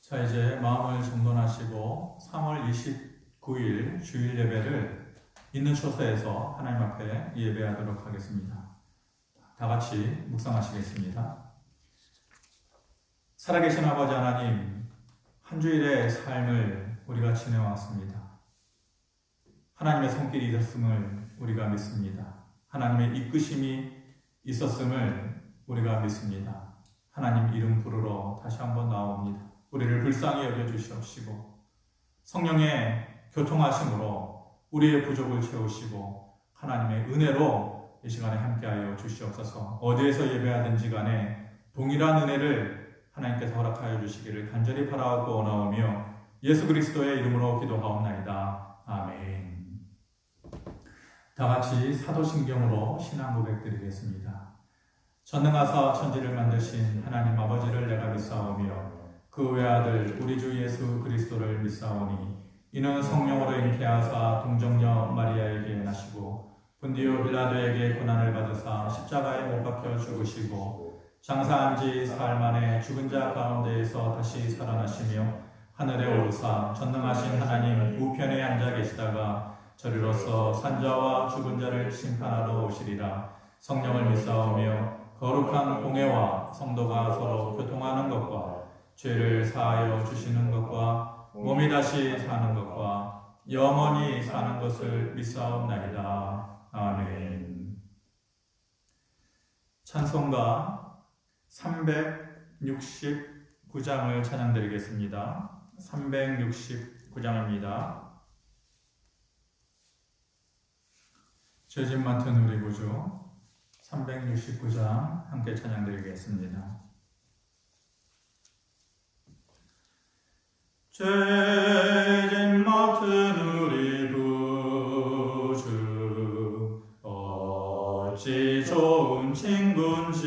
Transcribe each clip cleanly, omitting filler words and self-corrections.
자, 이제 마음을 정돈하시고 3월 29일 주일 예배를 있는 처소에서 하나님 앞에 예배하도록 하겠습니다. 다 같이 묵상하시겠습니다. 살아계신 아버지 하나님, 한 주일의 삶을 우리가 지내왔습니다. 하나님의 손길이 있었음을 우리가 믿습니다. 하나님의 이끄심이 있었음을 우리가 믿습니다. 하나님 이름 부르러 다시 한번 나옵니다. 우리를 불쌍히 여겨주시옵시고 성령의 교통하심으로 우리의 부족을 채우시고 하나님의 은혜로 이 시간에 함께하여 주시옵소서. 어디에서 예배하든지 간에 동일한 은혜를 하나님께서 허락하여 주시기를 간절히 바라고 원하오며 예수 그리스도의 이름으로 기도하옵나이다. 아멘. 다 같이 사도신경으로 신앙 고백 드리겠습니다. 전능하사 천지를 만드신 하나님 아버지를 내가 믿사오며 그 외아들 우리 주 예수 그리스도를 믿사오니 이는 성령으로 잉태하사 동정녀 마리아에게 나시고 본디오 빌라도에게 고난을 받으사 십자가에 못 박혀 죽으시고 장사한 지 사흘 만에 죽은 자 가운데에서 다시 살아나시며 하늘에 오르사 전능하신 하나님 우편에 앉아 계시다가 저리로서 산자와 죽은 자를 심판하러 오시리라. 성령을 믿사오며 거룩한 공회와 성도가 서로 교통하는 것과 죄를 사하여 주시는 것과 몸이 다시 사는 것과 영원히 사는 것을 믿사옵나이다. 아멘. 찬송가 369장을 찬양드리겠습니다. 369장입니다. 죄짐 맡은 우리 구주 369장 함께 찬양드리겠습니다. 죄짐 맡은 우리 구주 어찌 좋은 친구인지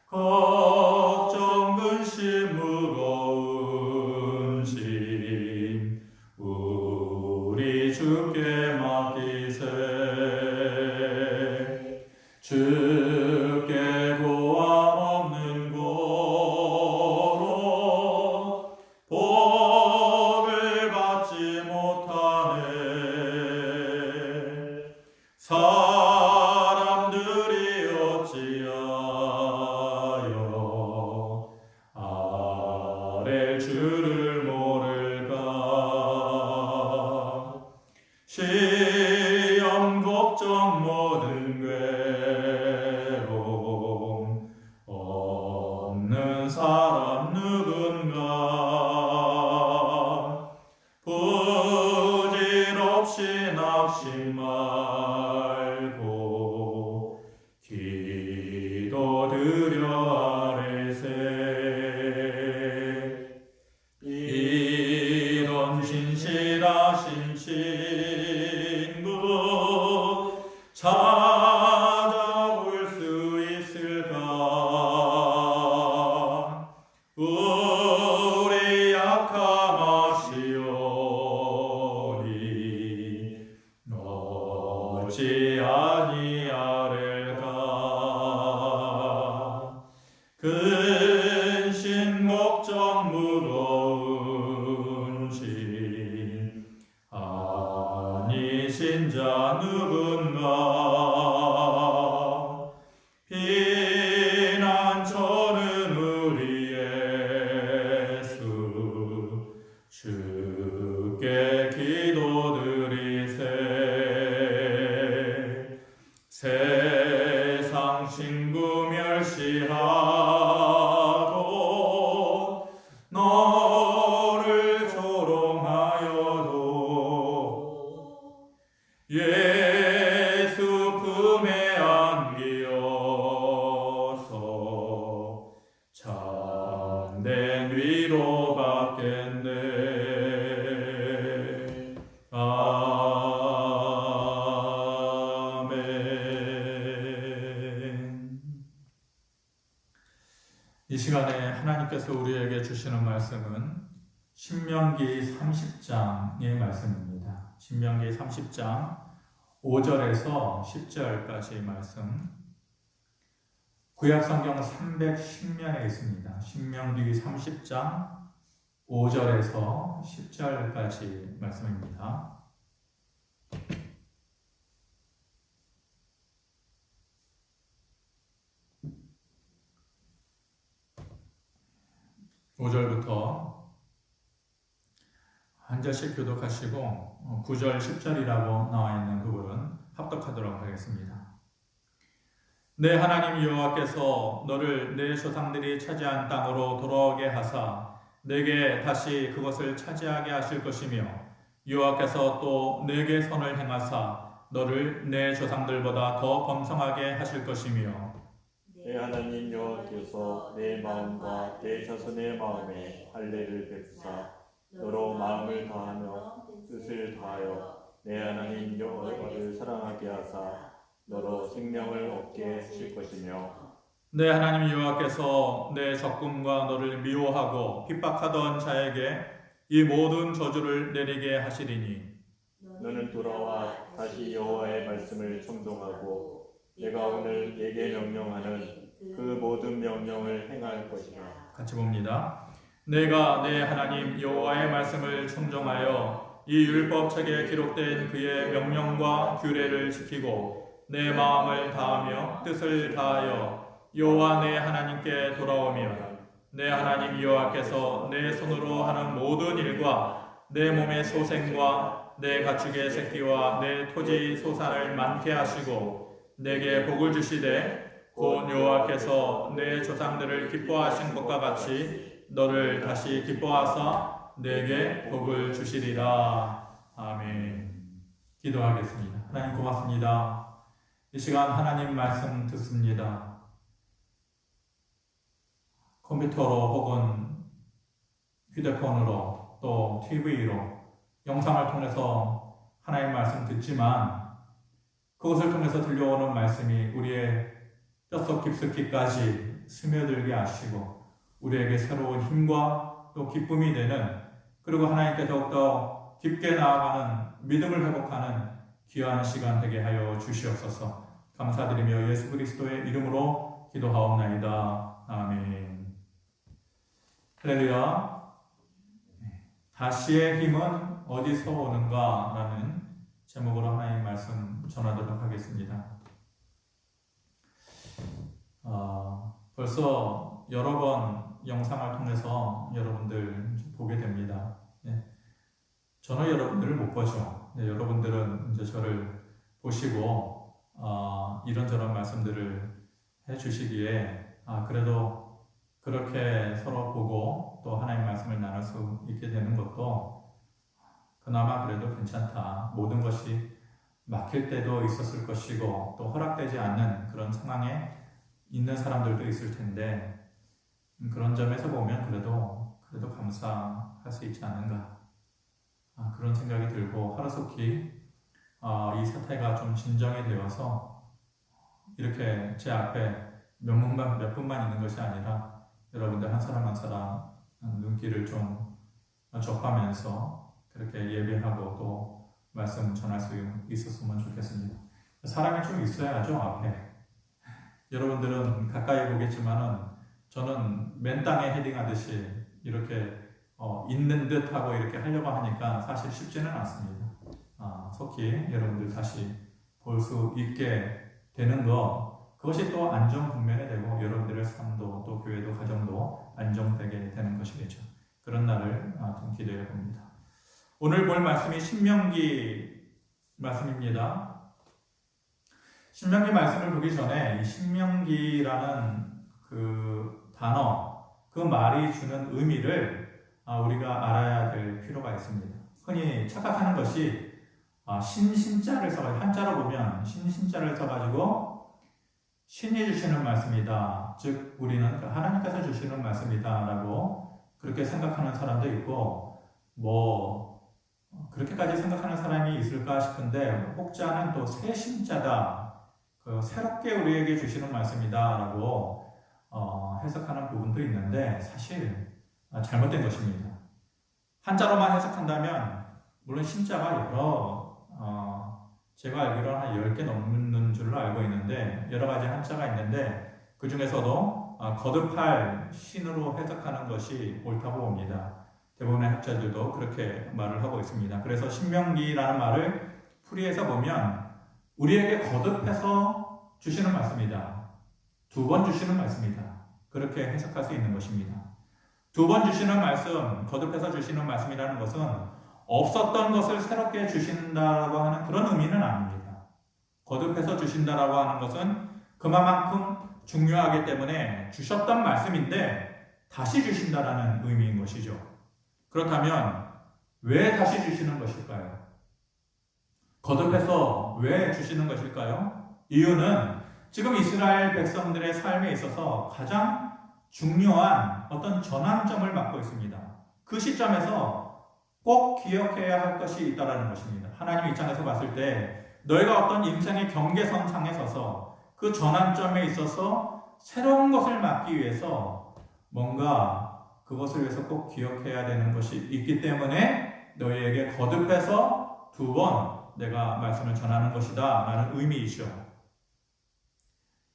걱정 근심 무거운 짐 우리 주께 맡기세. 주께 고함 없는 고로 복을 받지 못하네. 사람들이 어찌하여 아랠 줄을 모를까. 시험 걱정 모든 괴로움 없는 사람 누군가. 부질없이 낙심 말고 기도드려 아뢰세. 이런 진실하신 친구 찾아볼 수 있을까. 우리 약함 아시오니 어찌 아니하릴까. 근심 걱정 무거운 짐 아니신 자 누군가. 피난처는 우리 예수 주께 기도드리세. 세상 친구 멸시하고 너를 조롱하여도 예수 품에 안기어서 참된 위로 받겠네. 아멘. 이 시간에 하나님께서 우리에게 주시는 말씀은 신명기 30장의 말씀입니다. 신명기 30장 5절에서 10절까지의 말씀. 구약성경 310면에 있습니다. 신명기 30장 5절에서 10절까지 말씀입니다. 5절부터 한 절씩 교독하시고 9절, 10절이라고 나와 있는 부분은 합독하도록 하겠습니다. 내 하나님 여호와께서 너를 내 조상들이 차지한 땅으로 돌아오게 하사 내게 다시 그것을 차지하게 하실 것이며 여호와께서 또 내게 선을 행하사 너를 내 조상들보다 더 번성하게 하실 것이며 내 하나님 여호와께서 내 마음과 내 자손의 마음에 할례를 베푸사 너로 마음을 다하며 뜻을 다하여 내 하나님 여호와를 사랑하게 하사 너로 생명을 얻게 하실 것이며 내 하나님 여호와께서 내 적군과 너를 미워하고 핍박하던 자에게 이 모든 저주를 내리게 하시리니 너는 돌아와 다시 여호와의 말씀을 청종하고 내가 오늘 내게 명령하는 그 모든 명령을 행할 것이라. 같이 봅니다. 내가 내 하나님 여호와의 말씀을 청종하여 이 율법책에 기록된 그의 명령과 규례를 지키고 내 마음을 다하며 뜻을 다하여 여호와 내 하나님께 돌아오며 내 하나님 여호와께서 내 손으로 하는 모든 일과 내 몸의 소생과 내 가축의 새끼와 내 토지 소산을 많게 하시고 내게 복을 주시되 곧 여호와께서 내 조상들을 기뻐하신 것과 같이 너를 다시 기뻐하사 내게 복을 주시리라. 아멘. 기도하겠습니다. 하나님 고맙습니다. 이 시간 하나님 말씀 듣습니다. 컴퓨터로 혹은 휴대폰으로 또 TV로 영상을 통해서 하나님 말씀 듣지만 그것을 통해서 들려오는 말씀이 우리의 뼛속 깊숙이까지 스며들게 하시고 우리에게 새로운 힘과 또 기쁨이 되는 그리고 하나님께 더욱더 깊게 나아가는 믿음을 회복하는 귀한 시간 되게 하여 주시옵소서. 감사드리며 예수 그리스도의 이름으로 기도하옵나이다. 아멘. 할렐루야. 다시의 힘은 어디서 오는가? 라는 제목으로 하나님 말씀 전하도록 하겠습니다. 벌써 여러 번 영상을 통해서 여러분들 보게 됩니다. 저는 여러분들을 못 보죠. 여러분들은 이제 저를 보시고 이런저런 말씀들을 해주시기에 그래도 그렇게 서로 보고 또 하나님 말씀을 나눌 수 있게 되는 것도 그나마 그래도 괜찮다. 모든 것이 막힐 때도 있었을 것이고 또 허락되지 않는 그런 상황에 있는 사람들도 있을 텐데 그런 점에서 보면 그래도 감사할 수 있지 않은가 그런 생각이 들고 하루속히 이 사태가 좀 진정이 되어서 이렇게 제 앞에 몇 분만 있는 것이 아니라 여러분들 한 사람 한 사람 눈길을 좀 접하면서 그렇게 예배하고 또 말씀 전할 수 있었으면 좋겠습니다. 사람이 좀 있어야죠 앞에. 여러분들은 가까이 보겠지만은 저는 맨 땅에 헤딩하듯이 이렇게 있는 듯 하고 이렇게 하려고 하니까 사실 쉽지는 않습니다. 속히 여러분들 다시 볼 수 있게 되는 거 그것이 또 안정 국면이 되고 여러분들의 삶도 또 교회도 가정도 안정되게 되는 것이겠죠. 그런 날을 좀 기대해 봅니다. 오늘 볼 말씀이 신명기 말씀입니다. 신명기 말씀을 보기 전에 이 신명기라는 그 단어, 그 말이 주는 의미를 우리가 알아야 될 필요가 있습니다. 흔히 착각하는 것이 신자를 써가지고 한자로 보면 신자를 써가지고 신이 주시는 말씀이다. 즉 우리는 하나님께서 주시는 말씀이다 라고 그렇게 생각하는 사람도 있고 그렇게까지 생각하는 사람이 있을까 싶은데 혹자는 또 새 신자다. 새롭게 우리에게 주시는 말씀이다 라고 해석하는 부분도 있는데 사실 잘못된 것입니다. 한자로만 해석한다면 물론 신자가 제가 알기로는 한 10개 넘는 줄로 알고 있는데 여러 가지 한자가 있는데 그 중에서도 거듭할 신으로 해석하는 것이 옳다고 봅니다. 대부분의 학자들도 그렇게 말을 하고 있습니다. 그래서 신명기라는 말을 풀이해서 보면 우리에게 거듭해서 주시는 말씀이다. 2번 주시는 말씀이다. 그렇게 해석할 수 있는 것입니다. 2번 주시는 말씀, 거듭해서 주시는 말씀이라는 것은 없었던 것을 새롭게 주신다고 하는 그런 의미는 아닙니다. 거듭해서 주신다라고 하는 것은 그만큼 중요하기 때문에 주셨던 말씀인데 다시 주신다라는 의미인 것이죠. 그렇다면 왜 다시 주시는 것일까요? 거듭해서 왜 주시는 것일까요? 이유는 지금 이스라엘 백성들의 삶에 있어서 가장 중요한 어떤 전환점을 맞고 있습니다. 그 시점에서 꼭 기억해야 할 것이 있다는 것입니다. 하나님 입장에서 봤을 때 너희가 어떤 인생의 경계선상에 서서 그 전환점에 있어서 새로운 것을 맡기 위해서 뭔가 그것을 위해서 꼭 기억해야 되는 것이 있기 때문에 너희에게 거듭해서 2번 내가 말씀을 전하는 것이다 라는 의미이죠.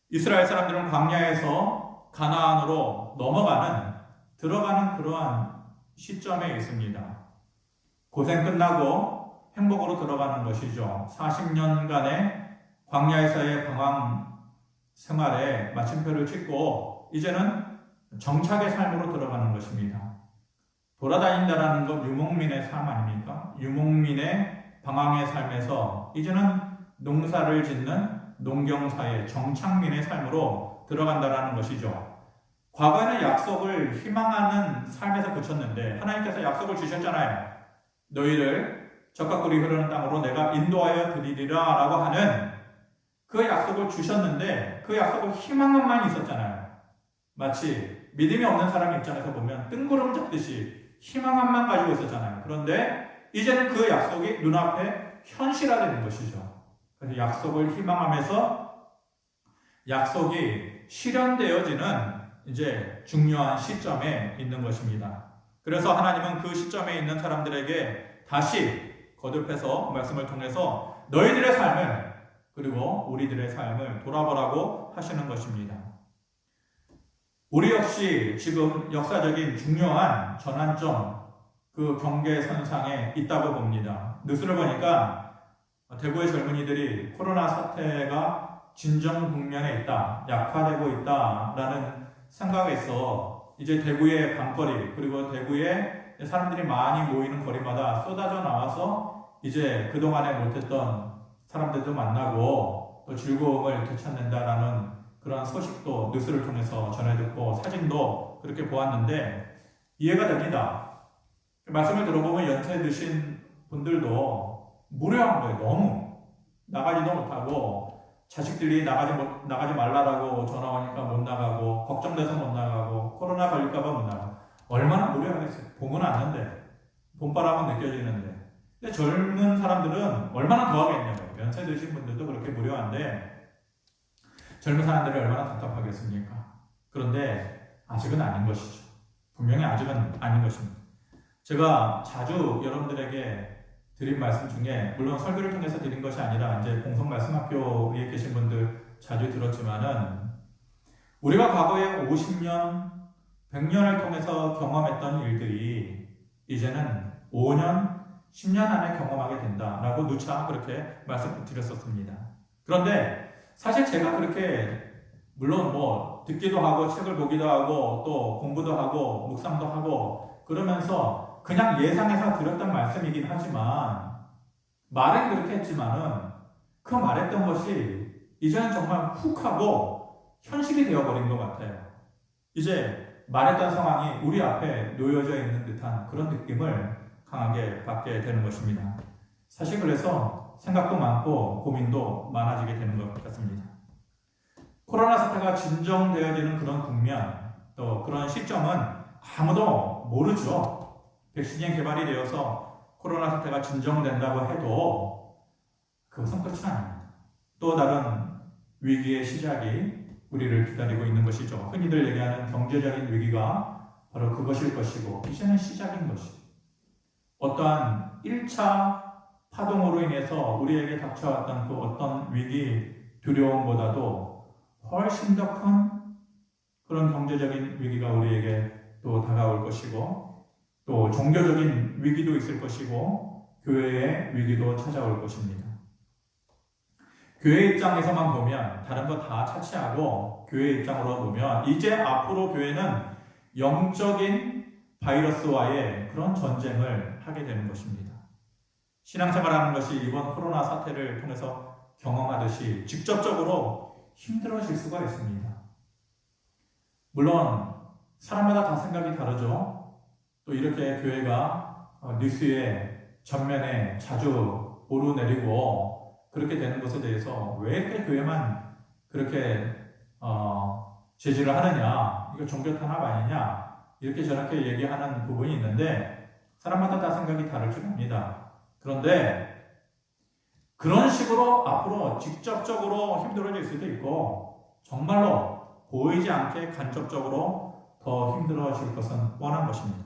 이스라엘 사람들은 광야에서 가나안으로 들어가는 그러한 시점에 있습니다. 고생 끝나고 행복으로 들어가는 것이죠. 40년간의 광야에서의 방황 생활에 마침표를 찍고 이제는 정착의 삶으로 들어가는 것입니다. 돌아다닌다라는 것 유목민의 삶 아닙니까? 유목민의 방황의 삶에서 이제는 농사를 짓는 농경사의 정착민의 삶으로 들어간다라는 것이죠. 과거에는 약속을 희망하는 삶에서 그쳤는데 하나님께서 약속을 주셨잖아요. 너희를 젖과 꿀이 흐르는 땅으로 내가 인도하여 드리리라 라고 하는 그 약속을 주셨는데 그 약속을 희망만 있었잖아요. 마치 믿음이 없는 사람 입장에서 보면 뜬구름 잡듯이 희망만 가지고 있었잖아요. 그런데 이제는 그 약속이 눈앞에 현실화되는 것이죠. 그래서 약속을 희망하면서 약속이 실현되어지는 이제 중요한 시점에 있는 것입니다. 그래서 하나님은 그 시점에 있는 사람들에게 다시 거듭해서 말씀을 통해서 너희들의 삶을 그리고 우리들의 삶을 돌아보라고 하시는 것입니다. 우리 역시 지금 역사적인 중요한 전환점 그 경계선상에 있다고 봅니다. 뉴스를 보니까 대구의 젊은이들이 코로나 사태가 진정 국면에 있다, 약화되고 있다라는 생각에서 이제 대구의 밤거리 그리고 대구에 사람들이 많이 모이는 거리마다 쏟아져 나와서 이제 그동안에 못했던 사람들도 만나고 또 즐거움을 되찾는다라는 그런 소식도 뉴스를 통해서 전해듣고 사진도 그렇게 보았는데 이해가 됩니다. 말씀을 들어보면 연세 드신 분들도 무료한 거예요. 너무 나가지도 못하고 자식들이 나가지 말라라고 전화 오니까 못 나가고 걱정돼서 못 나가고 코로나 걸릴까봐 못 나가고 얼마나 무료하겠어요. 봄은 왔는데 봄바람은 느껴지는데 근데 젊은 사람들은 얼마나 더 하겠냐고요. 연세 드신 분들도 그렇게 무료한데 젊은 사람들이 얼마나 답답하겠습니까? 그런데 아직은 아닌 것이죠. 분명히 아직은 아닌 것입니다. 제가 자주 여러분들에게 드린 말씀 중에 물론 설교를 통해서 드린 것이 아니라 이제 공성말씀학교에 계신 분들 자주 들었지만은 우리가 과거에 50년, 100년을 통해서 경험했던 일들이 이제는 5년, 10년 안에 경험하게 된다라고 누차 그렇게 말씀드렸었습니다. 그런데 사실 제가 그렇게 물론 뭐 듣기도 하고 책을 보기도 하고 또 공부도 하고 묵상도 하고 그러면서 그냥 예상해서 드렸던 말씀이긴 하지만 말은 그렇게 했지만은 그 말했던 것이 이제는 정말 훅 하고 현실이 되어버린 것 같아요. 이제 말했던 상황이 우리 앞에 놓여져 있는 듯한 그런 느낌을 강하게 받게 되는 것입니다. 사실 그래서 생각도 많고 고민도 많아지게 되는 것 같습니다. 코로나 사태가 진정되어지는 그런 국면 또 그런 시점은 아무도 모르죠. 백신이 개발이 되어서 코로나 사태가 진정된다고 해도 그것은 끝이 아닙니다. 또 다른 위기의 시작이 우리를 기다리고 있는 것이죠. 흔히들 얘기하는 경제적인 위기가 바로 그것일 것이고 이제는 시작인 것이죠. 어떠한 1차 파동으로 인해서 우리에게 닥쳐왔던 그 어떤 위기, 두려움보다도 훨씬 더 큰 그런 경제적인 위기가 우리에게 또 다가올 것이고, 또 종교적인 위기도 있을 것이고, 교회의 위기도 찾아올 것입니다. 교회 입장에서만 보면 다른 거 다 차치하고 교회 입장으로 보면 이제 앞으로 교회는 영적인 바이러스와의 그런 전쟁을 하게 되는 것입니다. 신앙생활하는 것이 이번 코로나 사태를 통해서 경험하듯이 직접적으로 힘들어질 수가 있습니다. 물론 사람마다 다 생각이 다르죠. 또 이렇게 교회가 뉴스의 전면에 자주 오르내리고 그렇게 되는 것에 대해서 왜 이렇게 교회만 그렇게 제지를 하느냐, 이거 종교 탄압 아니냐, 이렇게 저렇게 얘기하는 부분이 있는데 사람마다 다 생각이 다를 줄 압니다. 그런데 그런 식으로 앞으로 직접적으로 힘들어질 수도 있고 정말로 보이지 않게 간접적으로 더 힘들어질 것은 뻔한 것입니다.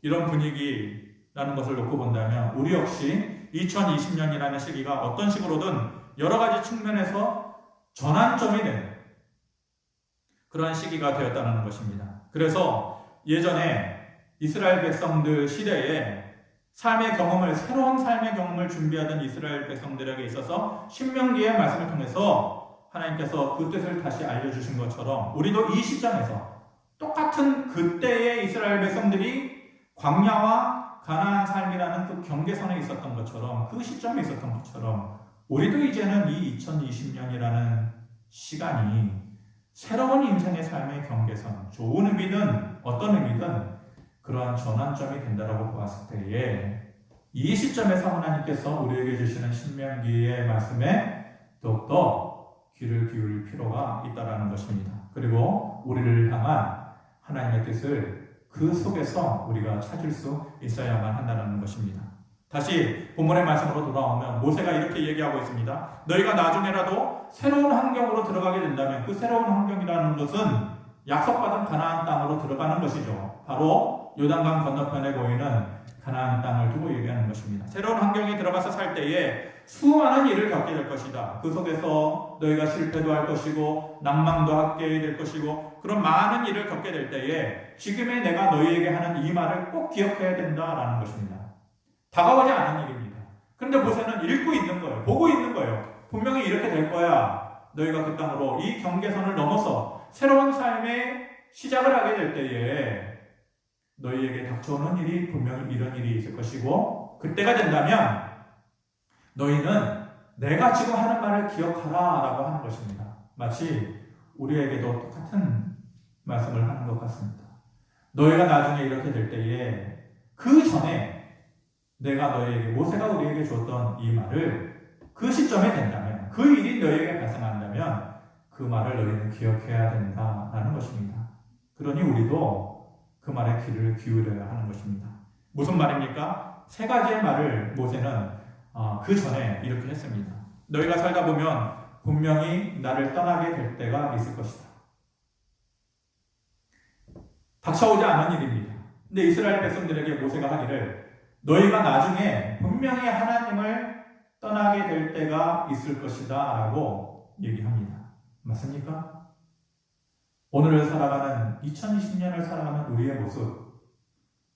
이런 분위기라는 것을 놓고 본다면 우리 역시 2020년이라는 시기가 어떤 식으로든 여러 가지 측면에서 전환점이 되는 그러한 시기가 되었다는 것입니다. 그래서 예전에 이스라엘 백성들 시대에 새로운 삶의 경험을 준비하던 이스라엘 백성들에게 있어서 신명기의 말씀을 통해서 하나님께서 그 뜻을 다시 알려주신 것처럼 우리도 이 시점에서 똑같은 그때의 이스라엘 백성들이 광야와 가나안 삶이라는 그 경계선에 있었던 것처럼 그 시점에 있었던 것처럼 우리도 이제는 이 2020년이라는 시간이 새로운 인생의 삶의 경계선, 좋은 의미든 어떤 의미든 그러한 전환점이 된다라고 보았을 때에 이 시점에서 하나님께서 우리에게 주시는 신명기의 말씀에 더욱더 귀를 기울일 필요가 있다라는 것입니다. 그리고 우리를 향한 하나님의 뜻을 그 속에서 우리가 찾을 수 있어야만 한다는 것입니다. 다시 본문의 말씀으로 돌아오면 모세가 이렇게 얘기하고 있습니다. 너희가 나중에라도 새로운 환경으로 들어가게 된다면 그 새로운 환경이라는 것은 약속받은 가나안 땅으로 들어가는 것이죠. 바로 요단강 건너편에 보이는 가나안 땅을 두고 얘기하는 것입니다. 새로운 환경에 들어가서 살 때에 수많은 일을 겪게 될 것이다. 그 속에서 너희가 실패도 할 것이고 낭망도 하게 될 것이고 그런 많은 일을 겪게 될 때에 지금의 내가 너희에게 하는 이 말을 꼭 기억해야 된다라는 것입니다. 다가오지 않은 일입니다. 그런데 모세는 읽고 있는 거예요. 보고 있는 거예요. 분명히 이렇게 될 거야. 너희가 그 땅으로 이 경계선을 넘어서 새로운 삶의 시작을 하게 될 때에 너희에게 닥쳐오는 일이 분명히 이런 일이 있을 것이고 그때가 된다면 너희는 내가 지금 하는 말을 기억하라 라고 하는 것입니다. 마치 우리에게도 똑같은 말씀을 하는 것 같습니다. 너희가 나중에 이렇게 될 때에 그 전에 내가 너희에게 모세가 우리에게 줬던 이 말을 그 시점에 된다면 그 일이 너희에게 발생한다면 그 말을 너희는 기억해야 된다라는 것입니다. 그러니 우리도 그 말에 귀를 기울여야 하는 것입니다. 무슨 말입니까? 세 가지의 말을 모세는 그 전에 이렇게 했습니다. 너희가 살다 보면 분명히 나를 떠나게 될 때가 있을 것이다. 닥쳐오지 않은 일입니다. 근데 이스라엘 백성들에게 모세가 하기를 너희가 나중에 분명히 하나님을 떠나게 될 때가 있을 것이다 라고 얘기합니다. 맞습니까? 오늘을 살아가는 2020년을 살아가는 우리의 모습,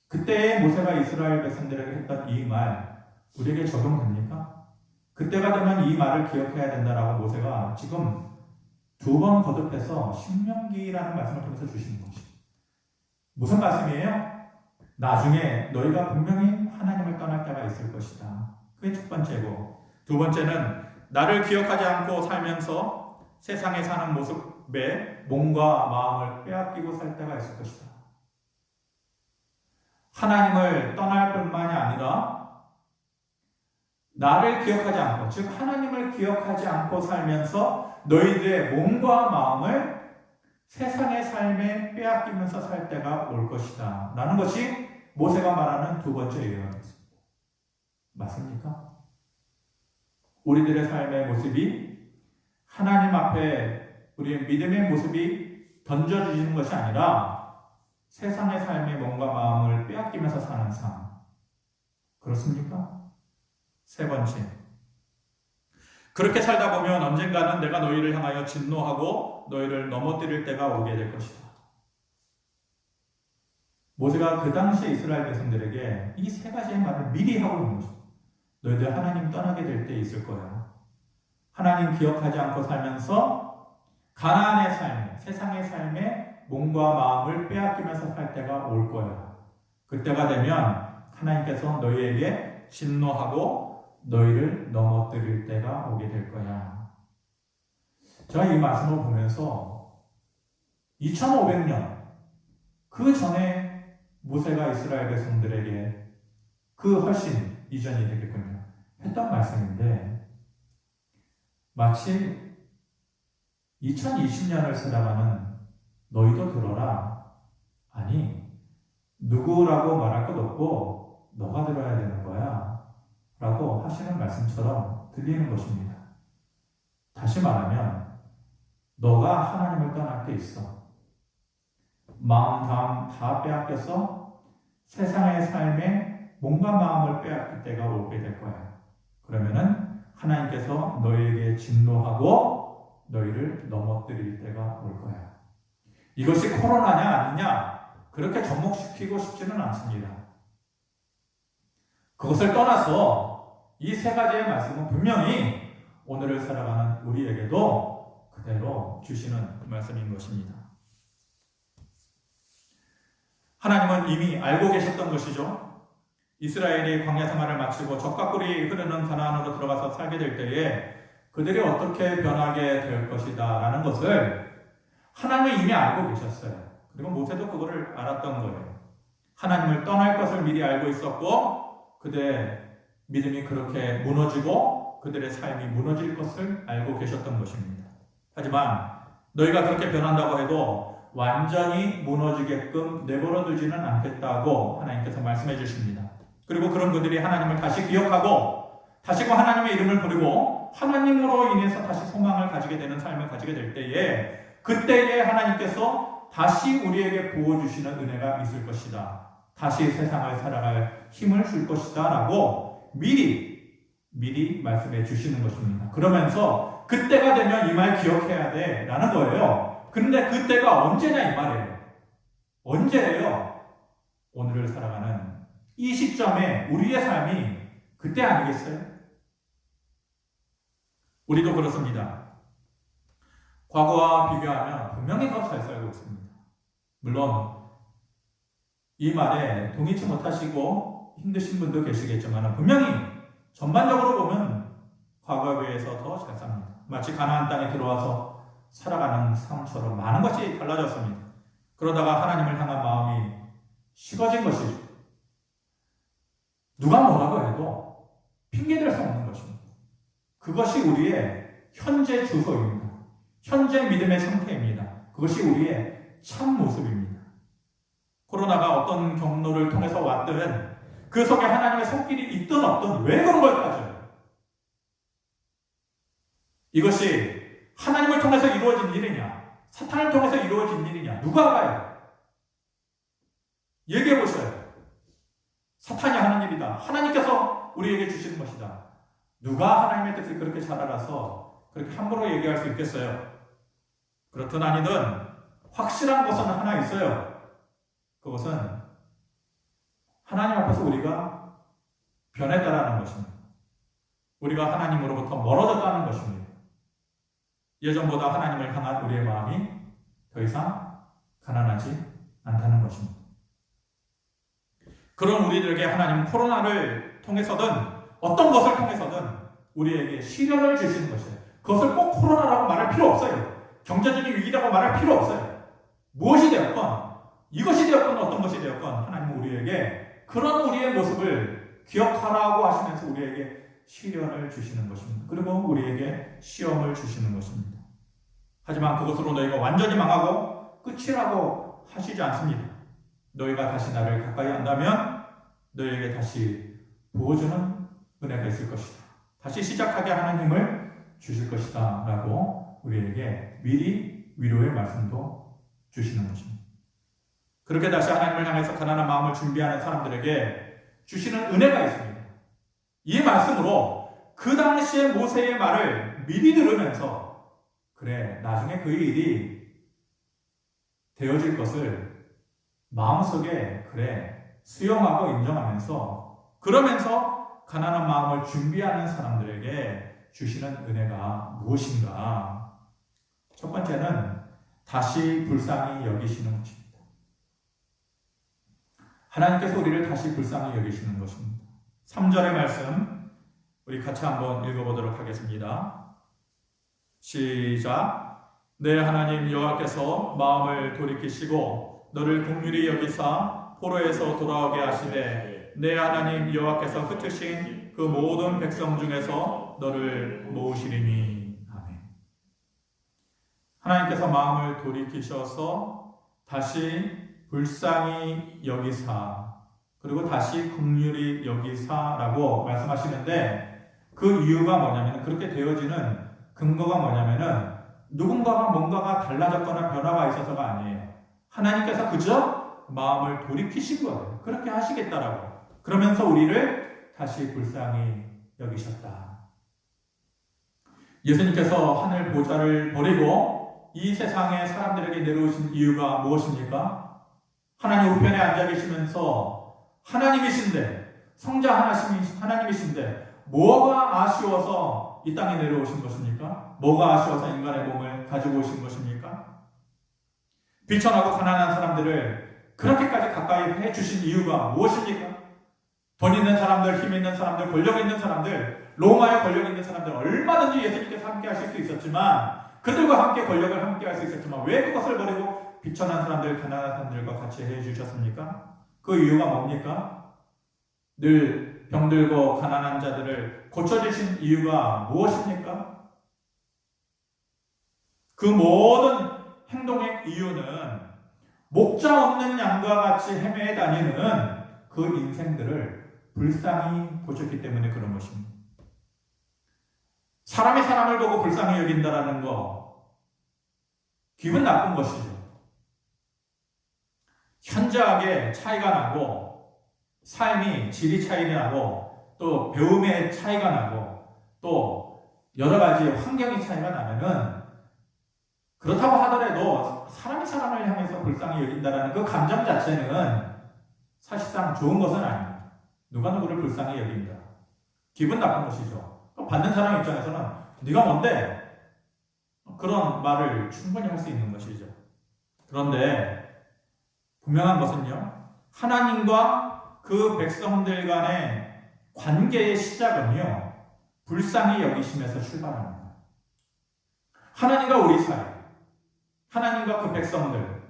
그때의 모세가 이스라엘 백성들에게 했던 이 말 우리에게 적용됩니까? 그때가 되면 이 말을 기억해야 된다라고 모세가 지금 두 번 거듭해서 신명기라는 말씀을 통해서 주시는 것이 무슨 말씀이에요? 나중에 너희가 분명히 하나님을 떠날 때가 있을 것이다. 그게 첫 번째고, 두 번째는 나를 기억하지 않고 살면서 세상에 사는 모습에 몸과 마음을 빼앗기고 살 때가 있을 것이다. 하나님을 떠날 뿐만이 아니라 나를 기억하지 않고, 즉 하나님을 기억하지 않고 살면서 너희들의 몸과 마음을 세상의 삶에 빼앗기면서 살 때가 올 것이다 라는 것이 모세가 말하는 두 번째 예언입니다. 맞습니까? 우리들의 삶의 모습이 하나님 앞에 우리의 믿음의 모습이 던져주시는 것이 아니라 세상의 삶의 몸과 마음을 빼앗기면서 사는 삶. 그렇습니까? 세 번째, 그렇게 살다 보면 언젠가는 내가 너희를 향하여 진노하고 너희를 넘어뜨릴 때가 오게 될 것이다. 모세가 그 당시에 이스라엘 백성들에게 이 세 가지의 말을 미리 하고 있는 것입니다. 너희들 하나님 떠나게 될 때 있을 거야. 하나님 기억하지 않고 살면서 가나안의 삶, 세상의 삶에 몸과 마음을 빼앗기면서 살 때가 올 거야. 그때가 되면 하나님께서 너희에게 진노하고 너희를 넘어뜨릴 때가 오게 될 거야. 제가 이 말씀을 보면서 2500년 그 전에 모세가 이스라엘 백성들에게 그 훨씬 이전이 되겠군요. 했던 말씀인데 마치 2020년을 살아가는 너희도 들어라. 아니 누구라고 말할 것 없고 너가 들어야 되는 거야 라고 하시는 말씀처럼 들리는 것입니다. 다시 말하면 너가 하나님을 떠날 때 있어. 마음 다 빼앗겨서 세상의 삶에 몸과 마음을 빼앗길 때가 오게 될 거야. 그러면은 하나님께서 너희에게 진노하고 너희를 넘어뜨릴 때가 올 거야. 이것이 코로나냐 아니냐 그렇게 접목시키고 싶지는 않습니다. 그것을 떠나서 이 세 가지의 말씀은 분명히 오늘을 살아가는 우리에게도 그대로 주시는 말씀인 것입니다. 하나님은 이미 알고 계셨던 것이죠. 이스라엘이 광야 생활을 마치고 젖과 꿀이 흐르는 가나안으로 들어가서 살게 될 때에 그들이 어떻게 변하게 될 것이다 라는 것을 하나님은 이미 알고 계셨어요. 그리고 모세도 그거를 알았던 거예요. 하나님을 떠날 것을 미리 알고 있었고 그들의 믿음이 그렇게 무너지고 그들의 삶이 무너질 것을 알고 계셨던 것입니다. 하지만 너희가 그렇게 변한다고 해도 완전히 무너지게끔 내버려 두지는 않겠다고 하나님께서 말씀해 주십니다. 그리고 그런 그들이 하나님을 다시 기억하고 다시금 하나님의 이름을 부르고 하나님으로 인해서 다시 소망을 가지게 되는 삶을 가지게 될 때에 그때에 하나님께서 다시 우리에게 부어주시는 은혜가 있을 것이다. 다시 세상을 살아갈 힘을 줄 것이다 라고 미리 말씀해 주시는 것입니다. 그러면서 그때가 되면 이 말 기억해야 돼 라는 거예요. 근데 그때가 언제냐 이 말이에요. 언제예요? 오늘을 살아가는 이 시점에 우리의 삶이 그때 아니겠어요? 우리도 그렇습니다. 과거와 비교하면 분명히 더 잘 살고 있습니다. 물론 이 말에 동의치 못하시고 힘드신 분도 계시겠지만 분명히 전반적으로 보면 과거에 비해서 더 잘 삽니다. 마치 가나안 땅에 들어와서 살아가는 삶처럼 많은 것이 달라졌습니다. 그러다가 하나님을 향한 마음이 식어진 것이죠. 누가 뭐라고 해도 핑계댈 수 없는 것입니다. 그것이 우리의 현재 주소입니다. 현재 믿음의 상태입니다. 그것이 우리의 참 모습입니다. 코로나가 어떤 경로를 통해서 왔든 그 속에 하나님의 손길이 있든 없든 왜 그런 걸까요? 이것이 하나님을 통해서 이루어진 일이냐 사탄을 통해서 이루어진 일이냐 누가 알아요? 얘기해 보셔요. 사탄이 하는 일이다. 하나님께서 우리에게 주시는 것이다. 누가 하나님의 뜻을 그렇게 잘 알아서 그렇게 함부로 얘기할 수 있겠어요? 그렇든 아니든 확실한 것은 하나 있어요. 그것은 하나님 앞에서 우리가 변했다라는 것입니다. 우리가 하나님으로부터 멀어졌다는 것입니다. 예전보다 하나님을 향한 우리의 마음이 더 이상 가난하지 않다는 것입니다. 그런 우리들에게 하나님은 코로나를 통해서든 어떤 것을 통해서든 우리에게 시련을 주시는 것이에요. 그것을 꼭 코로나라고 말할 필요 없어요. 경제적인 위기라고 말할 필요 없어요. 무엇이 되었건 이것이 되었건 어떤 것이 되었건 하나님은 우리에게 그런 우리의 모습을 기억하라고 하시면서 우리에게 시련을 주시는 것입니다. 그리고 우리에게 시험을 주시는 것입니다. 하지만 그것으로 너희가 완전히 망하고 끝이라고 하시지 않습니다. 너희가 다시 나를 가까이 한다면 너희에게 다시 부어주는 은혜가 있을 것이다. 다시 시작하게 하는 힘을 주실 것이다 라고 우리에게 미리 위로의 말씀도 주시는 것입니다. 그렇게 다시 하나님을 향해서 가난한 마음을 준비하는 사람들에게 주시는 은혜가 있습니다. 이 말씀으로 그 당시에 모세의 말을 미리 들으면서 그래 나중에 그 일이 되어질 것을 마음속에 그래 수용하고 인정하면서 그러면서 가난한 마음을 준비하는 사람들에게 주시는 은혜가 무엇인가? 첫 번째는 다시 불쌍히 여기시는 것입니다. 하나님께서 우리를 다시 불쌍히 여기시는 것입니다. 3절의 말씀 우리 같이 한번 읽어보도록 하겠습니다. 시작. 내 하나님 여호와께서 마음을 돌이키시고 너를 긍휼히 여기사 포로에서 돌아오게 하시되 내 하나님 여호와께서 흩으신 그 모든 백성 중에서 너를 모으시리니. 아멘. 하나님께서 마음을 돌이키셔서 다시 불쌍히 여기사 그리고 다시 긍휼히 여기사라고 말씀하시는데 그 이유가 뭐냐면 그렇게 되어지는 근거가 뭐냐면은 누군가가 뭔가가 달라졌거나 변화가 있어서가 아니에요. 하나님께서 그저 마음을 돌이키신 거예요. 그렇게 하시겠다라고. 그러면서 우리를 다시 불쌍히 여기셨다. 예수님께서 하늘 보좌를 버리고 이 세상에 사람들에게 내려오신 이유가 무엇입니까? 하나님 우편에 앉아 계시면서 하나님이신데 성자 하나님이신데 뭐가 아쉬워서 이 땅에 내려오신 것입니까? 뭐가 아쉬워서 인간의 몸을 가지고 오신 것입니까? 비천하고 가난한 사람들을 그렇게까지 가까이 해주신 이유가 무엇입니까? 돈 있는 사람들, 힘 있는 사람들, 권력 있는 사람들, 로마의 권력 있는 사람들 얼마든지 예수님께서 함께 하실 수 있었지만 그들과 함께 권력을 함께 할 수 있었지만 왜 그것을 버리고 비천한 사람들, 가난한 사람들과 같이 해주셨습니까? 그 이유가 뭡니까? 늘 병들고 가난한 자들을 고쳐주신 이유가 무엇입니까? 그 모든 행동의 이유는 목자 없는 양과 같이 헤매 다니는 그 인생들을 불쌍히 보셨기 때문에 그런 것입니다. 사람이 사람을 보고 불쌍히 여긴다라는 거 기분 나쁜 것이죠. 현저하게 차이가 나고 삶이 질이 차이 나고 또 배움의 차이가 나고 또 여러 가지 환경의 차이가 나면은 그렇다고 하더라도 사람이 사람을 향해서 불쌍히 여긴다라는 그 감정 자체는 사실상 좋은 것은 아닙니다. 누가 누구를 불쌍히 여긴다. 기분 나쁜 것이죠. 또 받는 사람 입장에서는 네가 뭔데? 그런 말을 충분히 할 수 있는 것이죠. 그런데 분명한 것은요. 하나님과 그 백성들 간의 관계의 시작은요. 불쌍히 여기심에서 출발합니다. 하나님과 우리 사이, 하나님과 그 백성들,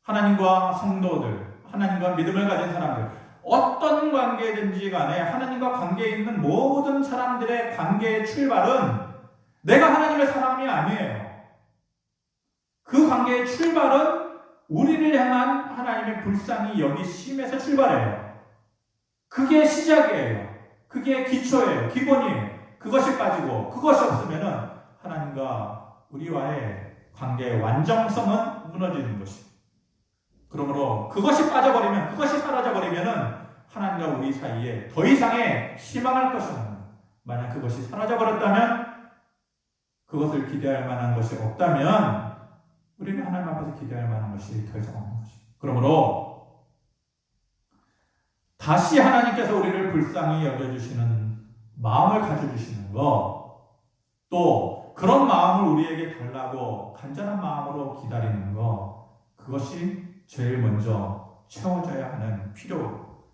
하나님과 성도들, 하나님과 믿음을 가진 사람들, 어떤 관계든지 간에 하나님과 관계에 있는 모든 사람들의 관계의 출발은 내가 하나님의 사람이 아니에요. 그 관계의 출발은 우리를 향한 하나님의 불쌍히 여기심에서 출발해요. 그게 시작이에요. 그게 기초예요. 기본이에요. 그것이 빠지고 그것이 없으면은 하나님과 우리와의 관계의 완전성은 무너지는 것입니다. 그러므로 그것이 빠져버리면, 그것이 사라져버리면은 하나님과 우리 사이에 더 이상의 희망할 것이 없는, 만약 그것이 사라져버렸다면, 그것을 기대할 만한 것이 없다면 우리는 하나님 앞에서 기대할 만한 것이 더 이상 없는 것입니다. 그러므로 다시 하나님께서 우리를 불쌍히 여겨주시는 마음을 가져주시는 것, 또 그런 마음을 우리에게 달라고 간절한 마음으로 기다리는 것, 그것이 제일 먼저 채워져야 하는 필요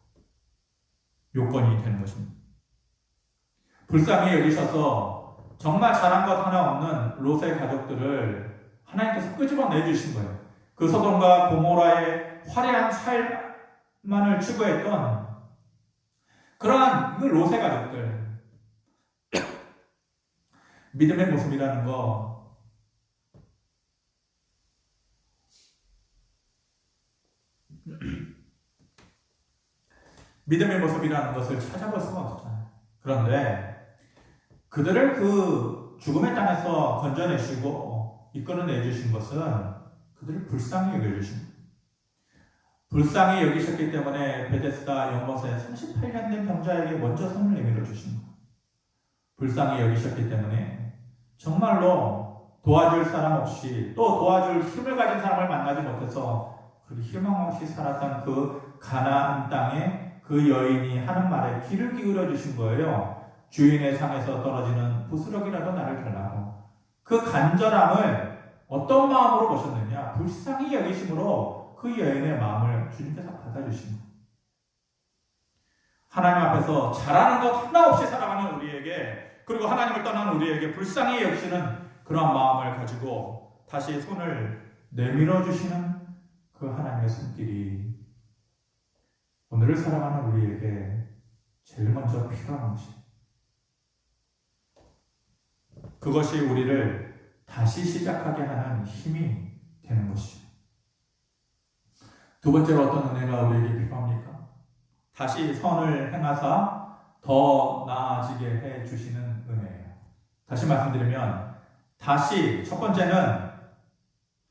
요건이 되는 것입니다. 불쌍히 여기셔서 정말 잘한 것 하나 없는 롯의 가족들을 하나님께서 끄집어내 주신 거예요. 그 소돔과 고모라의 화려한 삶만을 추구했던 그러한 그 롯의 가족들, 믿음의 모습이라는 거, 믿음의 모습이라는 것을 찾아볼 수가 없잖아요. 그런데 그들을 그 죽음의 땅에서 건져내시고 이끌어내주신 것은 그들을 불쌍히 여겨주신, 불쌍히 여기셨기 때문에 베데스다 연못에 38년 된 병자에게 먼저 손을 내밀어 주신 것, 불쌍히 여기셨기 때문에 정말로 도와줄 사람 없이 또 도와줄 힘을 가진 사람을 만나지 못해서 그 희망 없이 살았던 그 가나안 땅에 그 여인이 하는 말에 귀를 기울여 주신 거예요. 주인의 상에서 떨어지는 부스러기라도 나를 달라고. 그 간절함을 어떤 마음으로 보셨느냐? 불쌍히 여기심으로 그 여인의 마음을 주님께서 받아주신 거예요. 하나님 앞에서 잘하는 것 하나 없이 살아가는 우리에게, 그리고 하나님을 떠난 우리에게 불쌍히 여기시는 그러한 마음을 가지고 다시 손을 내밀어 주시는 그 하나님의 손길이 오늘을 살아가는 우리에게 제일 먼저 필요한 것입니다. 그것이 우리를 다시 시작하게 하는 힘이 되는 것이죠. 두 번째로 어떤 은혜가 우리에게 필요합니까? 다시 선을 행하사 더 나아지게 해 주시는 은혜예요. 다시 말씀드리면, 다시 첫 번째는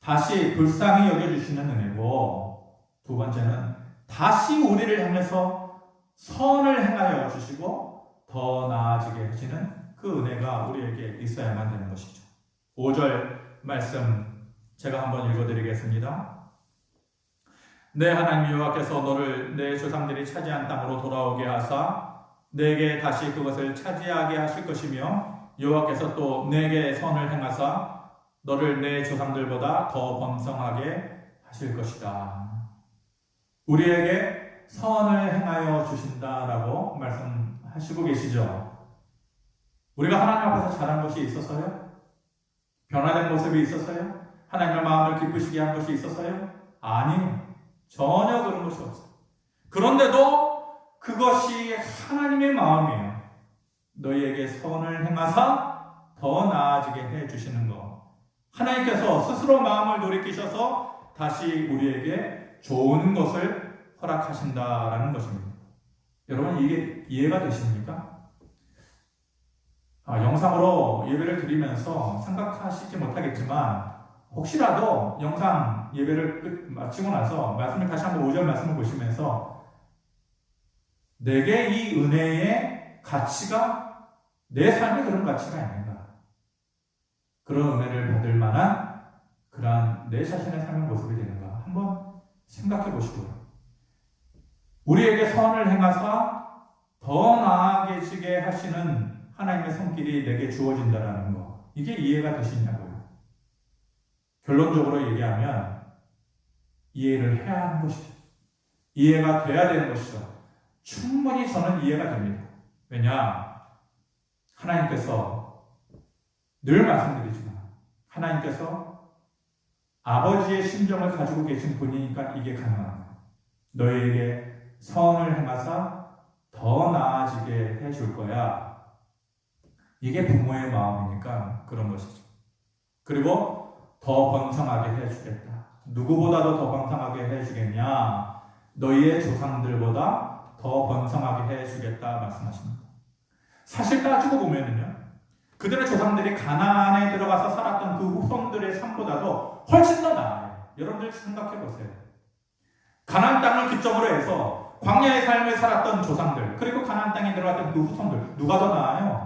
다시 불쌍히 여겨주시는 은혜고, 두 번째는 다시 우리를 향해서 선을 행하여 주시고 더 나아지게 하시는 그 은혜가 우리에게 있어야만 되는 것이죠. 5절 말씀 제가 한번 읽어드리겠습니다. 내 하나님 여호와께서 너를 내 조상들이 차지한 땅으로 돌아오게 하사 내게 다시 그것을 차지하게 하실 것이며, 여호와께서 또 내게 선을 행하사 너를 내 조상들보다 더 번성하게 하실 것이다. 우리에게 선을 행하여 주신다라고 말씀하시고 계시죠. 우리가 하나님 앞에서 잘한 것이 있었어요? 변화된 모습이 있었어요? 하나님의 마음을 기쁘시게 한 것이 있었어요? 아니요. 전혀 그런 것이 없어요. 그런데도 그것이 하나님의 마음이에요. 너희에게 선을 행하사 더 나아지게 해주시는 것. 하나님께서 스스로 마음을 돌이키셔서 다시 우리에게 좋은 것을 허락하신다라는 것입니다. 여러분, 이게 이해가 되십니까? 영상으로 예배를 드리면서 생각하시지 못하겠지만, 혹시라도 영상 예배를 마치고 나서 말씀을 다시 한번 5절 말씀을 보시면서 내게 이 은혜의 가치가 내 삶에 그런 가치가 있는가, 그런 은혜를 받을 만한 그러한 내 자신의 삶의 모습이 되는가 한번 생각해 보시고요. 우리에게 선을 행하사 더 나아지게 하시는 하나님의 손길이 내게 주어진다라는 거, 이게 이해가 되시냐고요. 결론적으로 얘기하면 이해를 해야 하는 것이죠. 이해가 돼야 되는 것이죠. 충분히 저는 이해가 됩니다. 왜냐? 하나님께서, 늘 말씀드리지만 하나님께서 아버지의 심정을 가지고 계신 분이니까 이게 가능합니다. 너희에게 선을 행하사 더 나아지게 해줄 거야. 이게 부모의 마음이니까 그런 것이죠. 그리고 더 번성하게 해주겠다. 누구보다도 더 번성하게 해주겠냐? 너희의 조상들보다 더 번성하게 해주겠다 말씀하십니다. 사실 따지고 보면은요, 그들의 조상들이 가나안에 들어가서 살았던 그 후손들의 삶보다도 훨씬 더 나아요. 여러분들 생각해 보세요. 가나안 땅을 기점으로 해서 광야의 삶을 살았던 조상들, 그리고 가나안 땅에 들어갔던 그 후손들, 누가 더 나아요?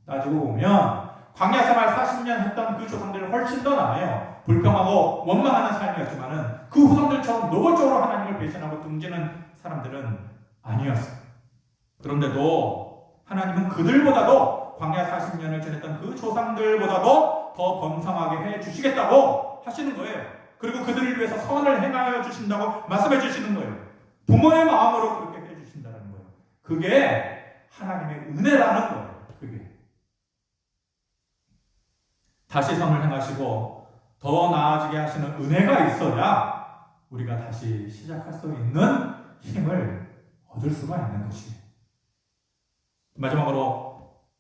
따지고 보면 광야 생활 40년 했던 그 조상들은 훨씬 더 나아요. 불평하고 원망하는 삶이었지만은 그 후손들처럼 노골적으로 하나님을 배신하고 등지는 사람들은 아니었어요. 그런데도 하나님은 그들보다도 광야 40년을 지냈던 그 조상들보다도 더 번성하게 해 주시겠다고 하시는 거예요. 그리고 그들을 위해서 선을 행하여 주신다고 말씀해 주시는 거예요. 부모의 마음으로 그렇게 해 주신다는 거예요. 그게 하나님의 은혜라는 거예요. 그게. 다시 선을 행하시고 더 나아지게 하시는 은혜가 있어야 우리가 다시 시작할 수 있는 힘을 얻을 수가 있는 것이에요. 마지막으로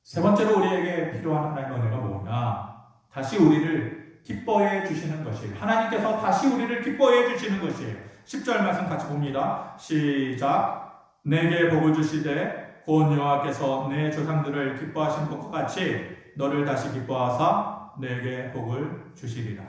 세 번째로 우리에게 필요한 하나님의 은혜가 뭐냐? 다시 우리를 기뻐해 주시는 것이에요. 하나님께서 다시 우리를 기뻐해 주시는 것이에요. 10절 말씀 같이 봅니다. 시작. 내게 복을 주시되 곧 여호와께서 내 조상들을 기뻐하신 것과 같이 너를 다시 기뻐하사 내게 복을 주시리라.